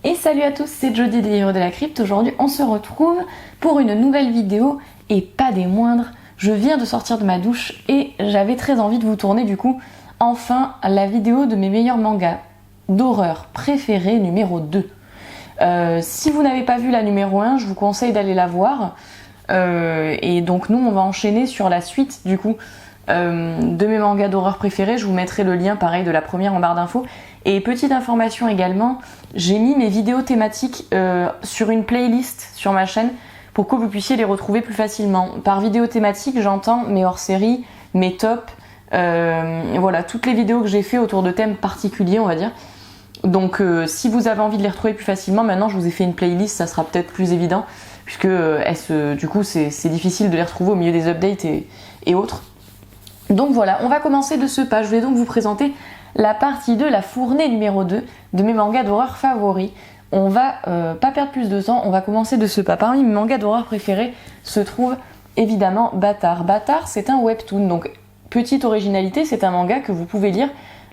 Et salut à tous, c'est Jody des Livres de la Crypte. Aujourd'hui on se retrouve pour une nouvelle vidéo et pas des moindres. Je viens de sortir de ma douche et j'avais très envie de vous tourner du coup enfin la vidéo de mes meilleurs mangas d'horreur préférés numéro 2. Si vous n'avez pas vu la numéro 1, je vous conseille d'aller la voir. Et donc nous on va enchaîner sur la suite du coup de mes mangas d'horreur préférés. Je vous mettrai le lien pareil de la première en barre d'infos. Et petite information également, j'ai mis mes vidéos thématiques sur une playlist sur ma chaîne pour que vous puissiez les retrouver plus facilement. Par vidéo thématique, j'entends mes hors-séries, mes tops, voilà, toutes les vidéos que j'ai fait autour de thèmes particuliers, on va dire. Donc si vous avez envie de les retrouver plus facilement, maintenant je vous ai fait une playlist, ça sera peut-être plus évident, puisque du coup c'est difficile de les retrouver au milieu des updates et autres. Donc voilà, on va commencer de ce pas. Je vais donc vous présenter la partie 2, la fournée numéro 2 de mes mangas d'horreur favoris. On va pas perdre plus de temps, on va commencer de ce pas. Parmi mes mangas d'horreur préférés se trouve évidemment Bâtard. Bâtard, c'est un webtoon, donc petite originalité, c'est un manga que vous pouvez lire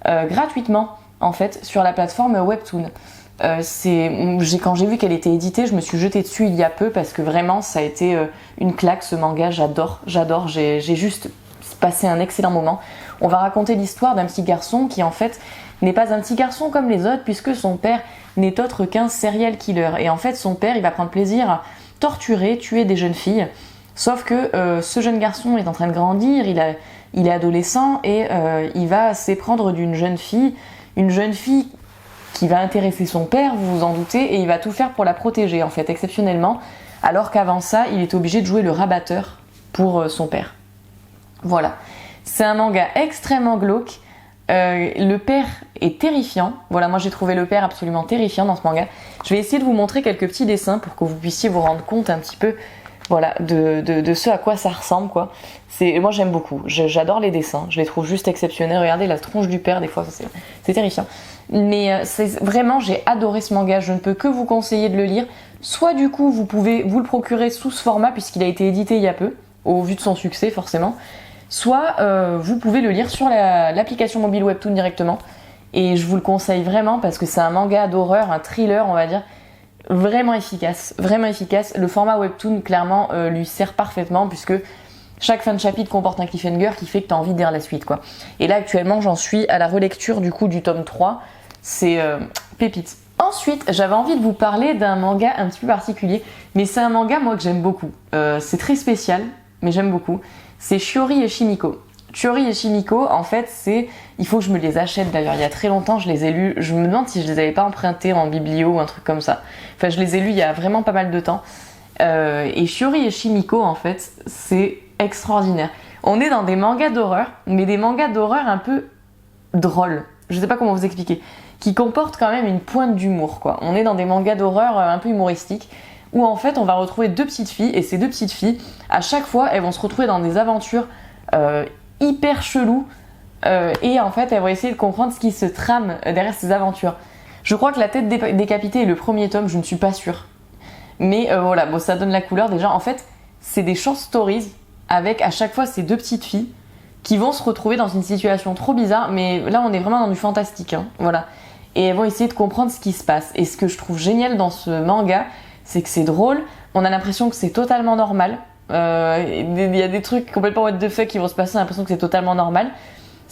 gratuitement en fait sur la plateforme Webtoon. Quand j'ai vu qu'elle était éditée, je me suis jetée dessus il y a peu parce que vraiment ça a été une claque ce manga, j'adore, j'ai juste passé un excellent moment. On va raconter l'histoire d'un petit garçon qui en fait n'est pas un petit garçon comme les autres puisque son père n'est autre qu'un serial killer. Et en fait son père il va prendre plaisir à torturer, tuer des jeunes filles. Sauf que ce jeune garçon est en train de grandir, il est adolescent et il va s'éprendre d'une jeune fille, une jeune fille qui va intéresser son père, vous vous en doutez, et il va tout faire pour la protéger en fait exceptionnellement, alors qu'avant ça il est obligé de jouer le rabatteur pour son père. Voilà, c'est un manga extrêmement glauque. Le père est terrifiant. Voilà, moi j'ai trouvé le père absolument terrifiant dans ce manga. Je vais essayer de vous montrer quelques petits dessins pour que vous puissiez vous rendre compte un petit peu, voilà, de ce à quoi ça ressemble, quoi. Moi j'aime beaucoup. J'adore les dessins. Je les trouve juste exceptionnels. Regardez la tronche du père, des fois, c'est terrifiant. Mais vraiment, j'ai adoré ce manga. Je ne peux que vous conseiller de le lire. Soit du coup, vous pouvez vous le procurer sous ce format puisqu'il a été édité il y a peu, au vu de son succès forcément. Soit vous pouvez le lire sur l'application mobile Webtoon directement. Et je vous le conseille vraiment parce que c'est un manga d'horreur, un thriller on va dire, vraiment efficace, vraiment efficace. Le format Webtoon clairement lui sert parfaitement puisque chaque fin de chapitre comporte un cliffhanger qui fait que tu as envie de lire la suite, quoi. Et là actuellement j'en suis à la relecture du coup du tome 3, c'est pépite. Ensuite j'avais envie de vous parler d'un manga un petit peu particulier, mais c'est un manga moi que j'aime beaucoup. C'est très spécial mais j'aime beaucoup. C'est Shiori et Shimiko. Shiori et Shimiko, en fait, il faut que je me les achète d'ailleurs. Il y a très longtemps, je les ai lus. Je me demande si je les avais pas empruntés en biblio ou un truc comme ça. Enfin, je les ai lus il y a vraiment pas mal de temps. Et Shiori et Shimiko, en fait, c'est extraordinaire. On est dans des mangas d'horreur, mais des mangas d'horreur un peu drôles. Je sais pas comment vous expliquer. Qui comportent quand même une pointe d'humour, quoi. On est dans des mangas d'horreur un peu humoristiques, où en fait on va retrouver deux petites filles, et ces deux petites filles, à chaque fois elles vont se retrouver dans des aventures hyper cheloues, et en fait elles vont essayer de comprendre ce qui se trame derrière ces aventures. Je crois que la tête décapitée est le premier tome, je ne suis pas sûre. Mais voilà, bon, ça donne la couleur déjà. En fait, c'est des short stories avec à chaque fois ces deux petites filles qui vont se retrouver dans une situation trop bizarre, mais là on est vraiment dans du fantastique, hein, voilà. Et elles vont essayer de comprendre ce qui se passe. Et ce que je trouve génial dans ce manga, c'est que c'est drôle, on a l'impression que c'est totalement normal. Il y a des trucs complètement what the fuck qui vont se passer, on a l'impression que c'est totalement normal.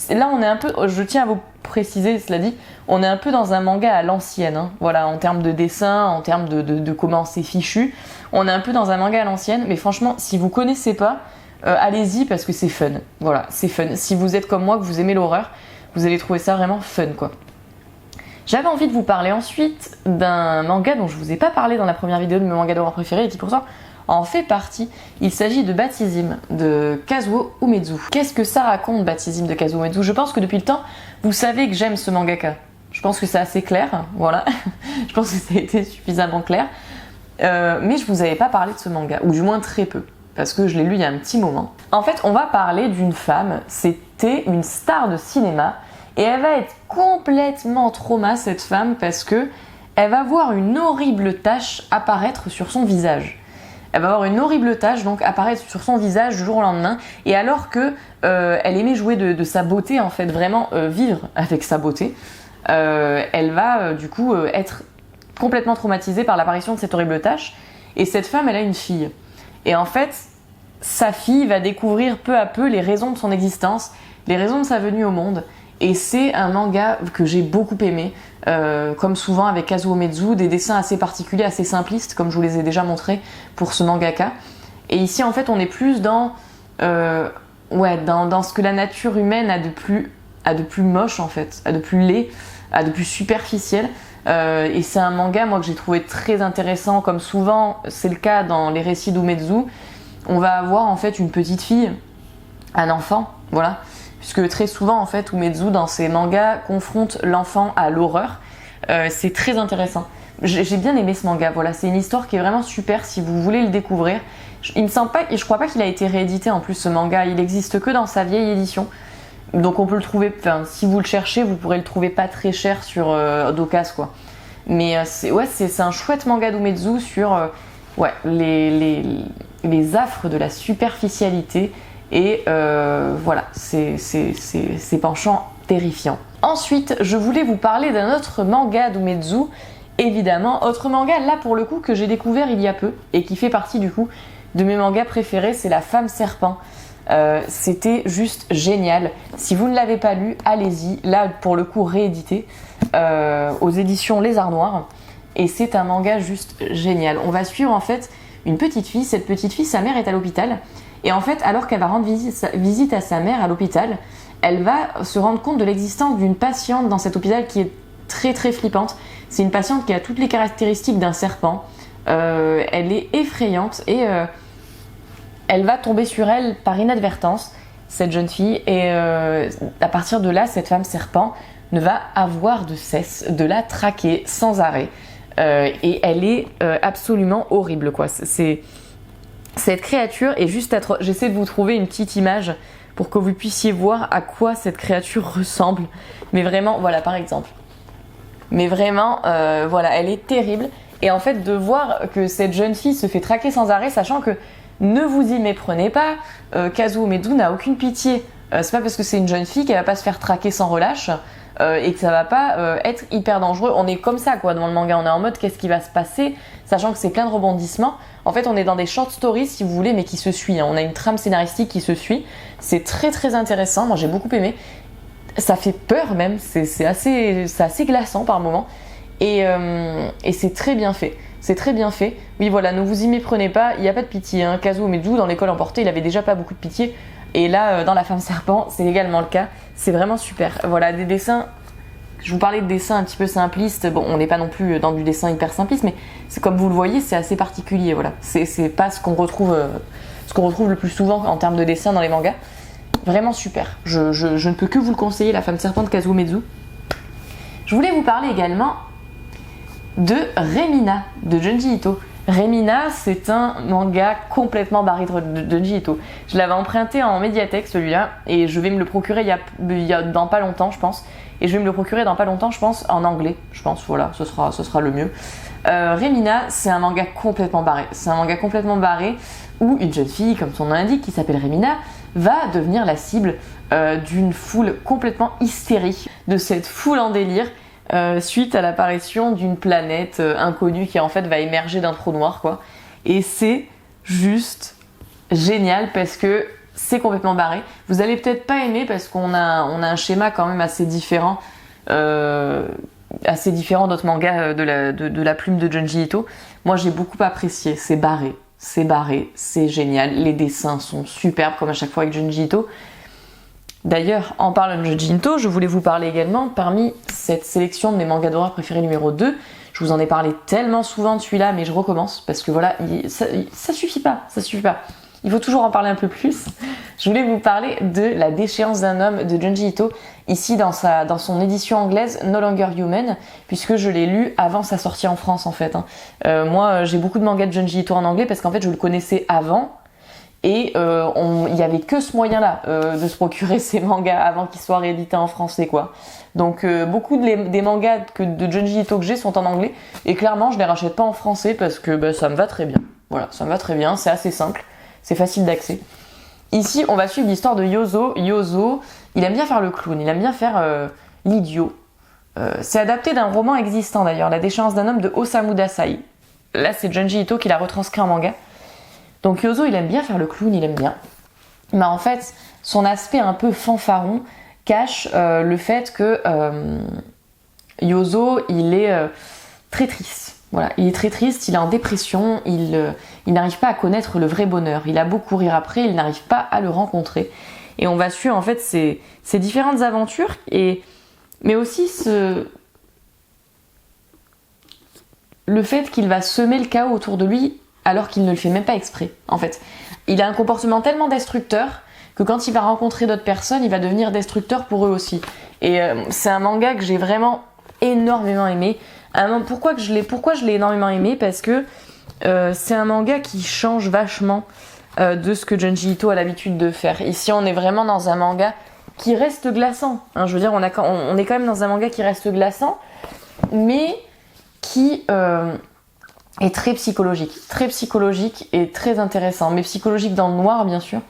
Là, on est un peu, je tiens à vous préciser, cela dit, on est un peu dans un manga à l'ancienne, hein, voilà, en termes de dessin, en termes de comment c'est fichu. On est un peu dans un manga à l'ancienne, mais franchement, si vous connaissez pas, allez-y parce que c'est fun. Voilà, c'est fun. Si vous êtes comme moi, que vous aimez l'horreur, vous allez trouver ça vraiment fun, quoi. J'avais envie de vous parler ensuite d'un manga dont je vous ai pas parlé dans la première vidéo de mes mangas d'horreur préférés et qui pourtant en fait partie. Il s'agit de Baptism de Kazuo Umezu. Qu'est-ce que ça raconte Baptism de Kazuo Umezu? Je pense que depuis le temps, vous savez que j'aime ce mangaka. Je pense que c'est assez clair, voilà. Je pense que ça a été suffisamment clair. Mais je vous avais pas parlé de ce manga, ou du moins très peu, parce que je l'ai lu il y a un petit moment. En fait, on va parler d'une femme, c'était une star de cinéma, et elle va être complètement trauma, cette femme, parce que elle va voir une horrible tache apparaître sur son visage. Elle va avoir une horrible tache donc apparaître sur son visage du jour au lendemain, et alors que elle aimait jouer de sa beauté, en fait, vraiment vivre avec sa beauté, elle va du coup être complètement traumatisée par l'apparition de cette horrible tache. Et cette femme, elle a une fille. Et en fait, sa fille va découvrir peu à peu les raisons de son existence, les raisons de sa venue au monde. Et c'est un manga que j'ai beaucoup aimé, comme souvent avec Kazuo Umezu, des dessins assez particuliers, assez simplistes, comme je vous les ai déjà montrés pour ce mangaka. Et ici, en fait, on est plus dans ce que la nature humaine a de plus moche, en fait, a de plus laid, a de plus superficiel. Et c'est un manga, moi, que j'ai trouvé très intéressant, comme souvent c'est le cas dans les récits d'Umezu. On va avoir en fait une petite fille, un enfant, voilà. Puisque très souvent, en fait, Umezu, dans ses mangas, confronte l'enfant à l'horreur. C'est très intéressant. J'ai bien aimé ce manga, voilà. C'est une histoire qui est vraiment super si vous voulez le découvrir. Je crois pas qu'il a été réédité en plus, ce manga. Il existe que dans sa vieille édition. Donc on peut le trouver, enfin, si vous le cherchez, vous pourrez le trouver pas très cher sur Docas, quoi. Mais c'est un chouette manga d'Umezu sur les affres de la superficialité et voilà, ces penchants terrifiants. Ensuite, je voulais vous parler d'un autre manga d'Umezu, évidemment, autre manga là pour le coup que j'ai découvert il y a peu et qui fait partie du coup de mes mangas préférés, c'est La Femme Serpent. C'était juste génial. Si vous ne l'avez pas lu, allez-y. Là, pour le coup, réédité aux éditions Lézard Noir. Et c'est un manga juste génial. On va suivre en fait une petite fille. Cette petite fille, sa mère est à l'hôpital. Et en fait, alors qu'elle va rendre visite à sa mère à l'hôpital, elle va se rendre compte de l'existence d'une patiente dans cet hôpital qui est très très flippante. C'est une patiente qui a toutes les caractéristiques d'un serpent. Elle est effrayante et elle va tomber sur elle par inadvertance, cette jeune fille, et à partir de là, cette femme serpent ne va avoir de cesse de la traquer sans arrêt. Et elle est absolument horrible, quoi. Cette créature est juste atroce. J'essaie de vous trouver une petite image pour que vous puissiez voir à quoi cette créature ressemble. Mais vraiment, voilà, par exemple. Mais vraiment, voilà, elle est terrible. Et en fait, de voir que cette jeune fille se fait traquer sans arrêt, sachant que ne vous y méprenez pas, Kazuo Umezu n'a aucune pitié. C'est pas parce que c'est une jeune fille qu'elle va pas se faire traquer sans relâche et que ça va pas être hyper dangereux. On est comme ça, quoi, dans le manga. On est en mode qu'est-ce qui va se passer, sachant que c'est plein de rebondissements. En fait, on est dans des short stories, si vous voulez, mais qui se suit. On a une trame scénaristique qui se suit. C'est très très intéressant. Moi, j'ai beaucoup aimé. Ça fait peur même. C'est assez glaçant par moments. Et c'est très bien fait. C'est très bien fait. Oui, voilà, ne vous y méprenez pas, il n'y a pas de pitié. Hein. Kazuo Umezu, dans l'école emportée, il avait déjà pas beaucoup de pitié. Et là, dans La Femme Serpent, c'est également le cas. C'est vraiment super. Voilà, des dessins. Je vous parlais de dessins un petit peu simplistes. Bon, on n'est pas non plus dans du dessin hyper simpliste, mais c'est comme vous le voyez, c'est assez particulier. Voilà, c'est pas ce qu'on retrouve le plus souvent en termes de dessin dans les mangas. Vraiment super. Je ne peux que vous le conseiller, La Femme Serpent de Kazuo Umezu. Je voulais vous parler également de Remina, de Junji Ito. Remina, c'est un manga complètement barré de Junji Ito. Je l'avais emprunté en médiathèque, celui-là, et je vais me le procurer dans pas longtemps, je pense. Et je vais me le procurer dans pas longtemps, je pense, en anglais. Je pense, voilà, ce sera le mieux. Remina, c'est un manga complètement barré. C'est un manga complètement barré où une jeune fille, comme son nom l'indique, qui s'appelle Remina, va devenir la cible d'une foule complètement hystérique, de cette foule en délire, suite à l'apparition d'une planète inconnue qui en fait va émerger d'un trou noir, quoi. Et c'est juste génial parce que c'est complètement barré. Vous allez peut-être pas aimer parce qu'on a un schéma quand même assez différent d'autres mangas de la plume de Junji Ito. Moi j'ai beaucoup apprécié, c'est barré, c'est génial, les dessins sont superbes comme à chaque fois avec Junji Ito. D'ailleurs, en parlant de Junji Ito, je voulais vous parler également, parmi cette sélection de mes mangas d'horreur préférés numéro 2, je vous en ai parlé tellement souvent de celui-là, mais je recommence, parce que voilà, ça suffit pas. Il faut toujours en parler un peu plus. Je voulais vous parler de La déchéance d'un homme de Junji Ito, ici dans son édition anglaise No Longer Human, puisque je l'ai lu avant sa sortie en France en fait. Moi, j'ai beaucoup de mangas de Junji Ito en anglais, parce qu'en fait, je le connaissais avant, et il n'y avait que ce moyen-là de se procurer ces mangas avant qu'ils soient réédités en français, quoi. Donc beaucoup des mangas de Junji Ito que j'ai sont en anglais, et clairement je les rachète pas en français parce que ça me va très bien. Voilà, ça me va très bien, c'est assez simple, c'est facile d'accès. Ici on va suivre l'histoire de Yozo. Yozo, il aime bien faire le clown, il aime bien faire l'idiot. C'est adapté d'un roman existant d'ailleurs, La déchéance d'un homme de Osamu Dazai. Là, c'est Junji Ito qui l'a retranscrit en manga. Donc Yozo, il aime bien faire le clown, il aime bien. Mais en fait, son aspect un peu fanfaron cache le fait que Yozo, il est très triste. Voilà, il est très triste, il est en dépression, il n'arrive pas à connaître le vrai bonheur. Il a beau courir après, il n'arrive pas à le rencontrer. Et on va suivre en fait ces différentes aventures, mais aussi le fait qu'il va semer le chaos autour de lui alors qu'il ne le fait même pas exprès. En fait, il a un comportement tellement destructeur que quand il va rencontrer d'autres personnes, il va devenir destructeur pour eux aussi. Et c'est un manga que j'ai vraiment énormément aimé. Pourquoi je l'ai énormément aimé? Parce que c'est un manga qui change vachement de ce que Junji Ito a l'habitude de faire. Ici, on est vraiment dans un manga qui reste glaçant. Hein, je veux dire, on est quand même dans un manga qui reste glaçant, mais qui est très psychologique et très intéressant. Mais psychologique dans le noir, bien sûr.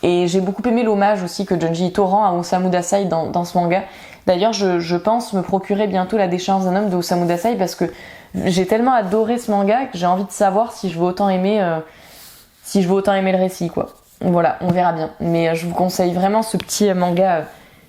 Et j'ai beaucoup aimé l'hommage aussi que Junji Ito rend à Osamu Dazai dans ce manga. D'ailleurs, je pense me procurer bientôt La déchéance d'un homme de Osamu Dazai parce que j'ai tellement adoré ce manga que j'ai envie de savoir si je veux autant aimer le récit, quoi. Voilà, on verra bien. Mais je vous conseille vraiment ce petit manga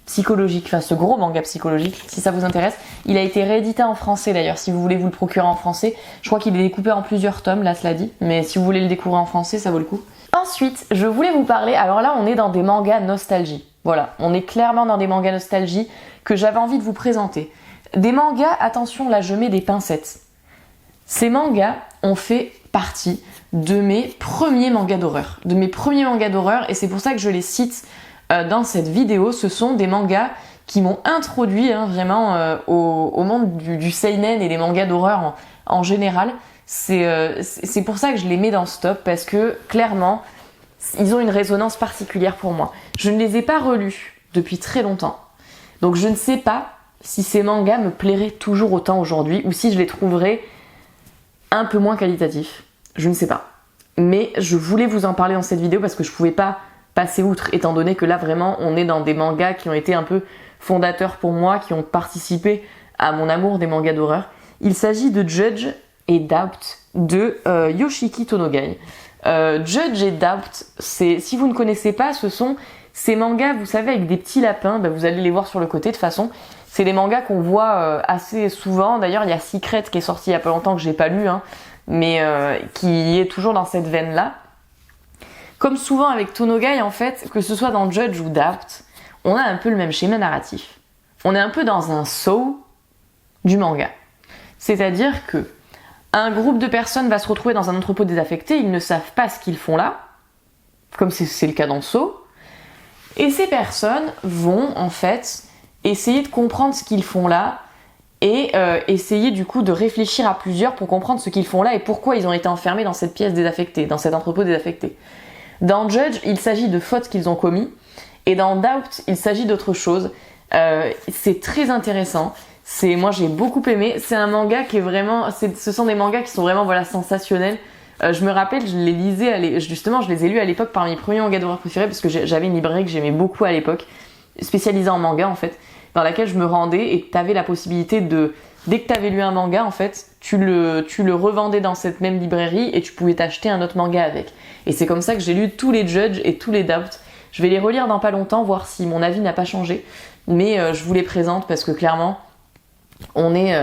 psychologique, enfin ce gros manga psychologique, si ça vous intéresse. Il a été réédité en français d'ailleurs, si vous voulez vous le procurer en français. Je crois qu'il est découpé en plusieurs tomes, là cela dit, mais si vous voulez le découvrir en français, ça vaut le coup. Ensuite, je voulais vous parler, alors là on est dans des mangas nostalgie. Voilà, on est clairement dans des mangas nostalgie que j'avais envie de vous présenter. Des mangas, attention, là je mets des pincettes. Ces mangas ont fait partie de mes premiers mangas d'horreur. Et c'est pour ça que je les cite dans cette vidéo. Ce sont des mangas qui m'ont introduit vraiment au monde du seinen et des mangas d'horreur en général. C'est pour ça que je les mets dans ce top, parce que clairement, ils ont une résonance particulière pour moi. Je ne les ai pas relus depuis très longtemps. Donc je ne sais pas si ces mangas me plairaient toujours autant aujourd'hui ou si je les trouverais un peu moins qualitatifs. Je ne sais pas. Mais je voulais vous en parler dans cette vidéo parce que je pouvais pas passer outre, étant donné que là vraiment on est dans des mangas qui ont été un peu fondateurs pour moi, qui ont participé à mon amour des mangas d'horreur. Il s'agit de Judge et Doubt de Yoshiki Tonogai. Judge et Doubt, si vous ne connaissez pas, ce sont ces mangas, vous savez, avec des petits lapins, vous allez les voir sur le côté de toute façon. C'est des mangas qu'on voit assez souvent. D'ailleurs, il y a Secret qui est sorti il y a pas longtemps, que j'ai pas lu, mais qui est toujours dans cette veine-là. Comme souvent avec Tonogai, en fait, que ce soit dans Judge ou Doubt, on a un peu le même schéma narratif. On est un peu dans un saut du manga. C'est-à-dire que un groupe de personnes va se retrouver dans un entrepôt désaffecté, ils ne savent pas ce qu'ils font là, comme c'est le cas dans Saw, et ces personnes vont en fait essayer de comprendre ce qu'ils font là et essayer du coup de réfléchir à plusieurs pour comprendre ce qu'ils font là et pourquoi ils ont été enfermés dans cette pièce désaffectée, dans cet entrepôt désaffecté. Dans Judge, il s'agit de fautes qu'ils ont commis, et dans Doubt, il s'agit d'autre chose. C'est très intéressant. Moi j'ai beaucoup aimé. C'est un manga qui est vraiment, ce sont des mangas qui sont vraiment sensationnels. Je me rappelle, je les lisais, justement, je les ai lus à l'époque par mes premiers mangas d'horreur préférés parce que j'avais une librairie que j'aimais beaucoup à l'époque, spécialisée en manga en fait, dans laquelle je me rendais et t'avais la possibilité dès que t'avais lu un manga en fait, tu le revendais dans cette même librairie et tu pouvais t'acheter un autre manga avec. Et c'est comme ça que j'ai lu tous les Judge et tous les Doubt. Je vais les relire dans pas longtemps, voir si mon avis n'a pas changé, mais je vous les présente parce que clairement, on est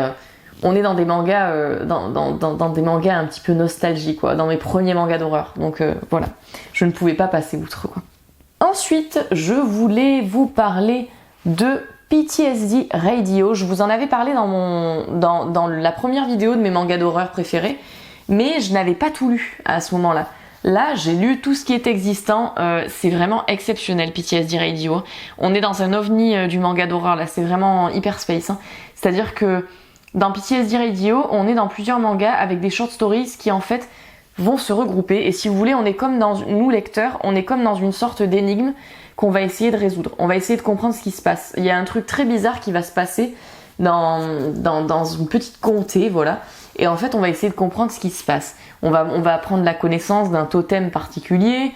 dans des mangas dans des mangas un petit peu nostalgie, quoi, dans mes premiers mangas d'horreur. Donc voilà, je ne pouvais pas passer outre, quoi. Ensuite, je voulais vous parler de PTSD Radio. Je vous en avais parlé dans la première vidéo de mes mangas d'horreur préférés, mais je n'avais pas tout lu à ce moment-là. Là, j'ai lu tout ce qui est existant, c'est vraiment exceptionnel, PTSD Radio. On est dans un ovni du manga d'horreur, là, c'est vraiment hyper space. C'est-à-dire que dans PTSD Radio, on est dans plusieurs mangas avec des short stories qui en fait vont se regrouper. Et si vous voulez, on est comme nous lecteurs, on est comme dans une sorte d'énigme qu'on va essayer de résoudre. On va essayer de comprendre ce qui se passe. Il y a un truc très bizarre qui va se passer dans une petite comté, voilà. Et en fait, on va essayer de comprendre ce qui se passe. On va prendre la connaissance d'un totem particulier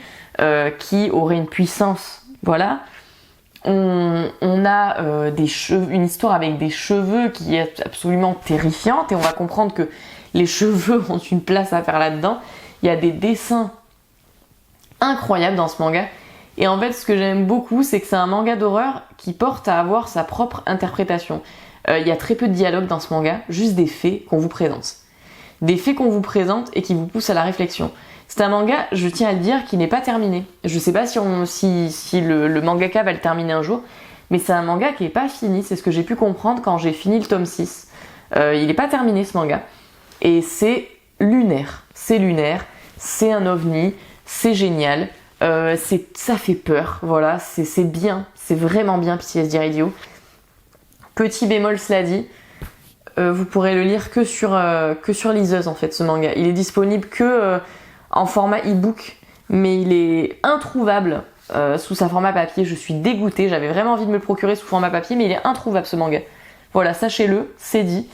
qui aurait une puissance, voilà. On a une histoire avec des cheveux qui est absolument terrifiante et on va comprendre que les cheveux ont une place à faire là-dedans. Il y a des dessins incroyables dans ce manga. Et en fait, ce que j'aime beaucoup, c'est que c'est un manga d'horreur qui porte à avoir sa propre interprétation. Il y a très peu de dialogue dans ce manga, juste des faits qu'on vous présente. Des faits qu'on vous présente et qui vous poussent à la réflexion. C'est un manga, je tiens à le dire, qui n'est pas terminé. Je sais pas si le mangaka va le terminer un jour, mais c'est un manga qui est pas fini, c'est ce que j'ai pu comprendre quand j'ai fini le tome 6. Il est pas terminé ce manga. Et c'est lunaire, c'est un ovni, c'est génial, ça fait peur, voilà, c'est bien, c'est vraiment bien PTSD Radio. Petit bémol, cela dit, vous pourrez le lire que sur liseuse en fait ce manga. Il est disponible que en format e-book, mais il est introuvable sous sa format papier. Je suis dégoûtée, j'avais vraiment envie de me le procurer sous format papier, mais il est introuvable ce manga. Voilà, sachez-le, c'est dit.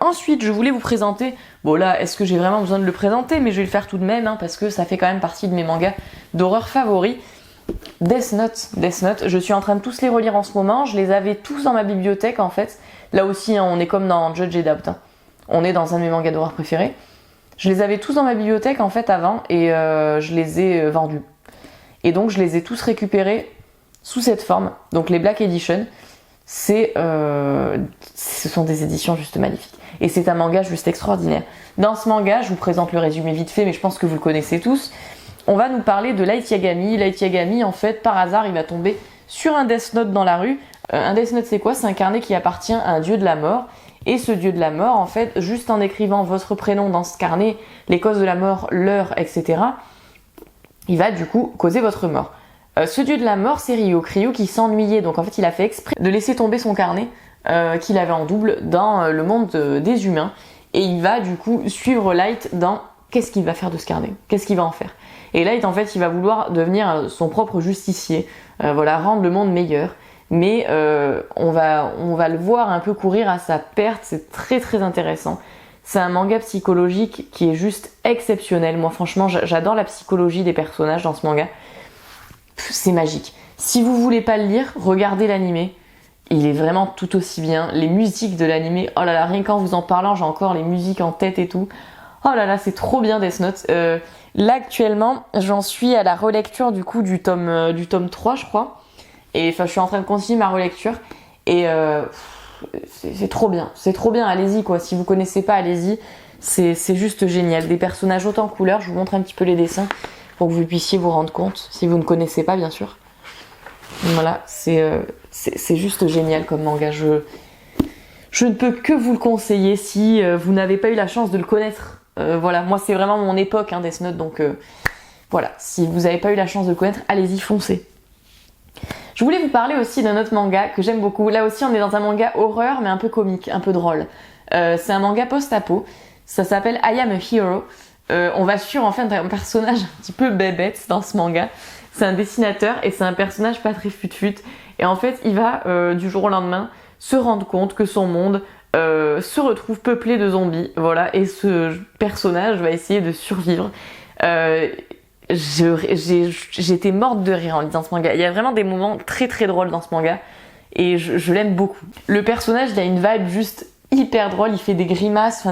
Ensuite, je voulais vous présenter, bon là, est-ce que j'ai vraiment besoin de le présenter, mais je vais le faire tout de même, hein, parce que ça fait quand même partie de mes mangas d'horreur favoris. Death Note, je suis en train de tous les relire en ce moment, je les avais tous dans ma bibliothèque en fait. Là aussi, hein, on est comme dans Judge et Doubt, hein. On est dans un de mes mangas d'horreur préférés. Je les avais tous dans ma bibliothèque en fait avant et je les ai vendus. Et donc je les ai tous récupérés sous cette forme, donc les Black Edition. Ce sont des éditions juste magnifiques. Et c'est un manga juste extraordinaire. Dans ce manga, je vous présente le résumé vite fait, mais je pense que vous le connaissez tous. On va nous parler de Light Yagami. Light Yagami, en fait, par hasard, il va tomber sur un Death Note dans la rue. Un Death Note, c'est quoi? C'est un carnet qui appartient à un dieu de la mort. Et ce dieu de la mort, en fait, juste en écrivant votre prénom dans ce carnet, les causes de la mort, l'heure, etc., il va du coup causer votre mort. Ce dieu de la mort, c'est Ryu qui s'ennuyait, donc en fait il a fait exprès de laisser tomber son carnet qu'il avait en double dans le monde des humains, et il va du coup suivre Light dans qu'est-ce qu'il va faire de ce carnet, qu'est-ce qu'il va en faire. Et Light en fait il va vouloir devenir son propre justicier, voilà, rendre le monde meilleur, mais on va le voir un peu courir à sa perte, c'est très très intéressant. C'est un manga psychologique qui est juste exceptionnel. Moi franchement j'adore la psychologie des personnages dans ce manga. C'est magique. Si vous voulez pas le lire, regardez l'animé. Il est vraiment tout aussi bien. Les musiques de l'animé, oh là là, rien qu'en vous en parlant, j'ai encore les musiques en tête et tout. Oh là là, c'est trop bien Death Note. Là actuellement, j'en suis à la relecture du coup du tome 3 je crois. Et enfin je suis en train de continuer ma relecture. Et c'est trop bien. C'est trop bien, allez-y quoi. Si vous connaissez pas, allez-y. C'est juste génial. Des personnages autant en couleurs, je vous montre un petit peu les dessins pour que vous puissiez vous rendre compte, si vous ne connaissez pas bien sûr. Voilà, c'est juste génial comme manga. Je ne peux que vous le conseiller si vous n'avez pas eu la chance de le connaître. Voilà, moi c'est vraiment mon époque hein, Death Note, donc voilà, si vous n'avez pas eu la chance de le connaître, allez-y, foncez. Je voulais vous parler aussi d'un autre manga que j'aime beaucoup. Là aussi on est dans un manga horreur mais un peu comique, un peu drôle. C'est un manga post-apo, ça s'appelle I Am a Hero. On va suivre en fait un personnage un petit peu bébête dans ce manga. C'est un dessinateur et c'est un personnage pas très fut-fut. Et en fait, il va du jour au lendemain se rendre compte que son monde se retrouve peuplé de zombies. Voilà, et ce personnage va essayer de survivre. J'étais morte de rire en lisant ce manga. Il y a vraiment des moments très très drôles dans ce manga et je l'aime beaucoup. Le personnage, il a une vibe juste hyper drôle. Il fait des grimaces,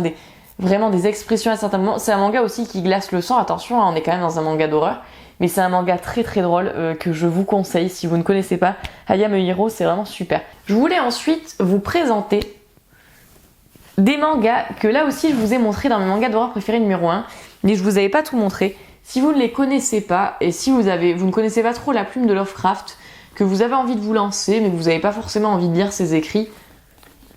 vraiment des expressions à certains moments. C'est un manga aussi qui glace le sang, attention, hein, on est quand même dans un manga d'horreur, mais c'est un manga très très drôle que je vous conseille si vous ne connaissez pas. I Am a Hero, c'est vraiment super. Je voulais ensuite vous présenter des mangas que là aussi je vous ai montré dans mes mangas d'horreur préférés numéro 1, mais je vous avais pas tout montré. Si vous ne les connaissez pas et si vous ne connaissez pas trop la plume de Lovecraft, que vous avez envie de vous lancer mais que vous n'avez pas forcément envie de lire ses écrits,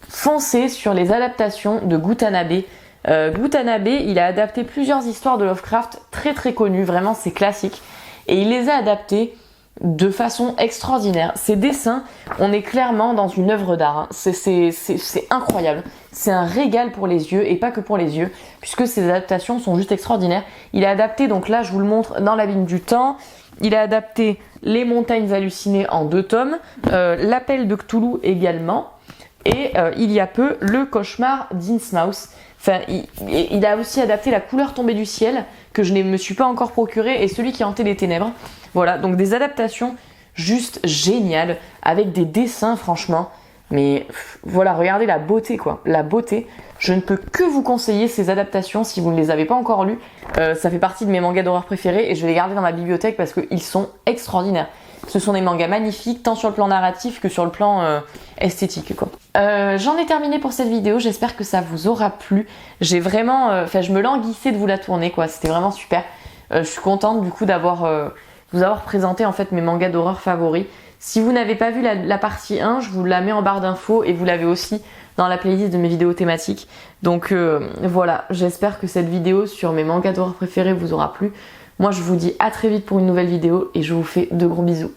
foncez sur les adaptations de Gutanabe. Gutanabe, il a adapté plusieurs histoires de Lovecraft très très connues, vraiment c'est classique, et il les a adaptées de façon extraordinaire. Ces dessins, on est clairement dans une œuvre d'art, hein. C'est incroyable, c'est un régal pour les yeux, et pas que pour les yeux, puisque ces adaptations sont juste extraordinaires. Il a adapté, donc là je vous le montre dans l'abîme du temps, il a adapté Les Montagnes Hallucinées en 2 tomes, L'Appel de Cthulhu également, et il y a peu Le Cauchemar d'Innsmouth. Enfin, il a aussi adapté La Couleur tombée du ciel, que je ne me suis pas encore procuré, et Celui qui hantait les ténèbres. Voilà, donc des adaptations juste génial, avec des dessins franchement. Mais voilà, regardez la beauté quoi, la beauté. Je ne peux que vous conseiller ces adaptations si vous ne les avez pas encore lues. Ça fait partie de mes mangas d'horreur préférés et je vais les garder dans ma bibliothèque parce qu'ils sont extraordinaires. Ce sont des mangas magnifiques, tant sur le plan narratif que sur le plan esthétique quoi. J'en ai terminé pour cette vidéo, j'espère que ça vous aura plu. J'ai vraiment, je me languissais de vous la tourner quoi, c'était vraiment super. Je suis contente du coup d'avoir vous avoir présenté en fait mes mangas d'horreur favoris. Si vous n'avez pas vu la partie 1, je vous la mets en barre d'infos et vous l'avez aussi dans la playlist de mes vidéos thématiques. Donc voilà, j'espère que cette vidéo sur mes mangas d'horreur préférés vous aura plu. Moi je vous dis à très vite pour une nouvelle vidéo et je vous fais de gros bisous.